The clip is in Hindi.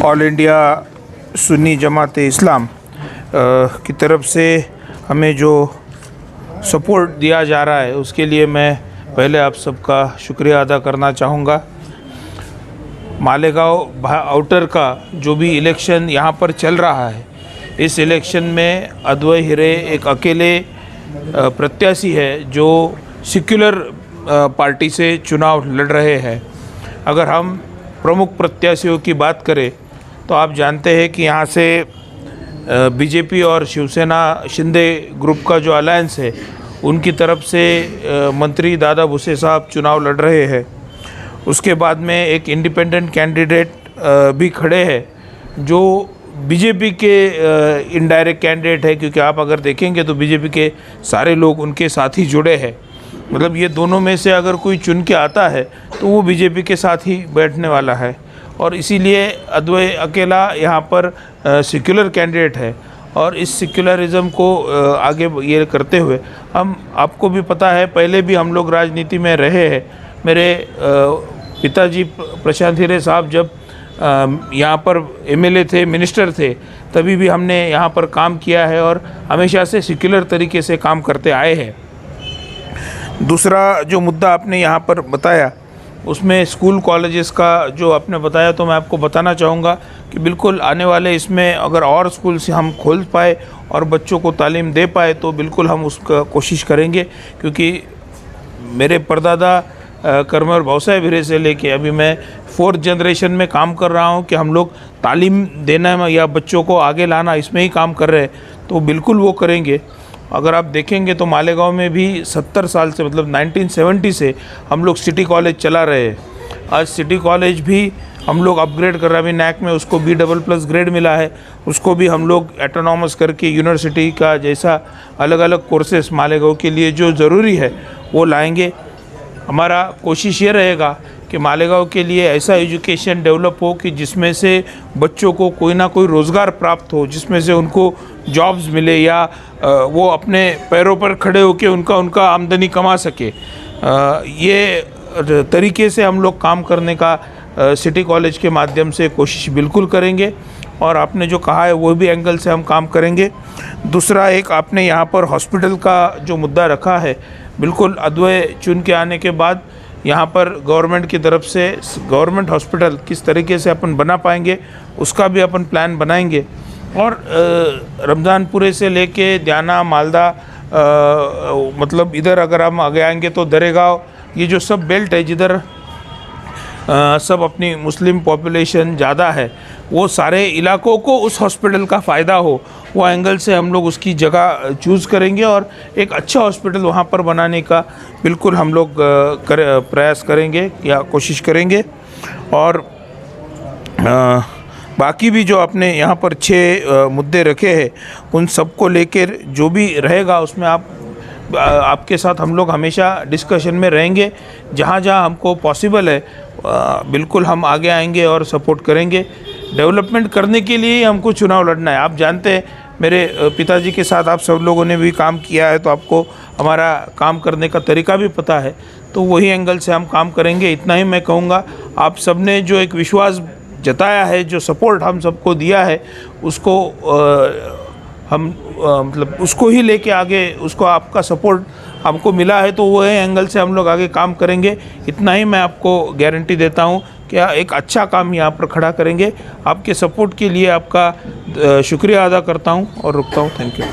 ऑल इंडिया सुन्नी जमात इस्लाम की तरफ से हमें जो सपोर्ट दिया जा रहा है उसके लिए मैं पहले आप सबका शुक्रिया अदा करना चाहूँगा। मालेगांव आउटर का जो भी इलेक्शन यहाँ पर चल रहा है, इस इलेक्शन में अद्वैय हिरे एक अकेले प्रत्याशी है जो सेक्युलर पार्टी से चुनाव लड़ रहे हैं। अगर हम प्रमुख प्रत्याशियों की बात करें तो आप जानते हैं कि यहाँ से बीजेपी और शिवसेना शिंदे ग्रुप का जो अलायंस है उनकी तरफ से मंत्री दादा भुसे साहब चुनाव लड़ रहे हैं। उसके बाद में एक इंडिपेंडेंट कैंडिडेट भी खड़े हैं जो बीजेपी के इनडायरेक्ट कैंडिडेट है, क्योंकि आप अगर देखेंगे तो बीजेपी के सारे लोग उनके साथ ही जुड़े हैं। मतलब ये दोनों में से अगर कोई चुन के आता है तो वो बीजेपी के साथ ही बैठने वाला है, और इसीलिए अद्वैय अकेला यहाँ पर सेक्युलर कैंडिडेट है। और इस सेक्युलरिज्म को आगे ये करते हुए हम, आपको भी पता है पहले भी हम लोग राजनीति में रहे हैं। मेरे पिताजी प्रशांत हिरे साहब जब यहाँ पर एमएलए थे, मिनिस्टर थे, तभी भी हमने यहाँ पर काम किया है और हमेशा से सेक्युलर तरीके से काम करते आए हैं। दूसरा जो मुद्दा आपने यहाँ पर बताया उसमें स्कूल कॉलेजेस का जो आपने बताया, तो मैं आपको बताना चाहूँगा कि बिल्कुल आने वाले इसमें अगर और स्कूल से हम खोल पाए और बच्चों को तालीम दे पाए तो बिल्कुल हम उसका कोशिश करेंगे, क्योंकि मेरे परदादा कर्मर भावसाहेब हिरे से लेके अभी मैं 4th जनरेशन में काम कर रहा हूँ कि हम लोग तालीम देना में या बच्चों को आगे लाना इसमें ही काम कर रहे हैं, तो बिल्कुल वो करेंगे। अगर आप देखेंगे तो मालेगांव में भी 70 साल से, मतलब 1970 से हम लोग सिटी कॉलेज चला रहे हैं। आज सिटी कॉलेज भी हम लोग अपग्रेड कर रहे हैं। अभी नैक में उसको B++ ग्रेड मिला है, उसको भी हम लोग एटोनॉमस करके यूनिवर्सिटी का जैसा अलग अलग कोर्सेस मालेगांव के लिए जो ज़रूरी है वो लाएंगे। हमारा कोशिश ये रहेगा कि मालेगांव के लिए ऐसा एजुकेशन डेवलप हो कि जिसमें से बच्चों को कोई ना कोई रोज़गार प्राप्त हो, जिसमें से उनको जॉब्स मिले या वो अपने पैरों पर खड़े होकर उनका आमदनी कमा सके। ये तरीके से हम लोग काम करने का सिटी कॉलेज के माध्यम से कोशिश बिल्कुल करेंगे, और आपने जो कहा है वो भी एंगल से हम काम करेंगे। दूसरा, एक आपने यहाँ पर हॉस्पिटल का जो मुद्दा रखा है, बिल्कुल अद्वैय चुन के आने के बाद यहाँ पर गवर्नमेंट की तरफ से गवर्नमेंट हॉस्पिटल किस तरीके से अपन बना पाएंगे उसका भी अपन प्लान बनाएंगे। और रमज़ानपुरे से लेके द्याना, मालदा, मतलब इधर अगर हम आगे आएंगे तो दरेगांव, ये जो सब बेल्ट है जिधर सब अपनी मुस्लिम पॉपुलेशन ज़्यादा है, वो सारे इलाकों को उस हॉस्पिटल का फ़ायदा हो, वो एंगल से हम लोग उसकी जगह चूज़ करेंगे और एक अच्छा हॉस्पिटल वहाँ पर बनाने का बिल्कुल हम लोग प्रयास करेंगे या कोशिश करेंगे। और बाकी भी जो आपने यहाँ पर 6 मुद्दे रखे हैं उन सबको लेकर जो भी रहेगा उसमें आपके साथ हम लोग हमेशा डिस्कशन में रहेंगे। जहाँ जहाँ हमको पॉसिबल है बिल्कुल हम आगे आएंगे और सपोर्ट करेंगे। डेवलपमेंट करने के लिए ही हमको चुनाव लड़ना है। आप जानते हैं मेरे पिताजी के साथ आप सब लोगों ने भी काम किया है, तो आपको हमारा काम करने का तरीका भी पता है, तो वही एंगल से हम काम करेंगे। इतना ही मैं कहूँगा। आप सब ने जो एक विश्वास जताया है, जो सपोर्ट हम सबको दिया है, उसको हम मतलब उसको ही लेके आगे, उसको आपका सपोर्ट हमको मिला है तो वो एंगल से हम लोग आगे काम करेंगे। इतना ही मैं आपको गारंटी देता हूँ कि एक अच्छा काम यहाँ पर खड़ा करेंगे। आपके सपोर्ट के लिए आपका शुक्रिया अदा करता हूँ और रुकता हूँ। Thank you.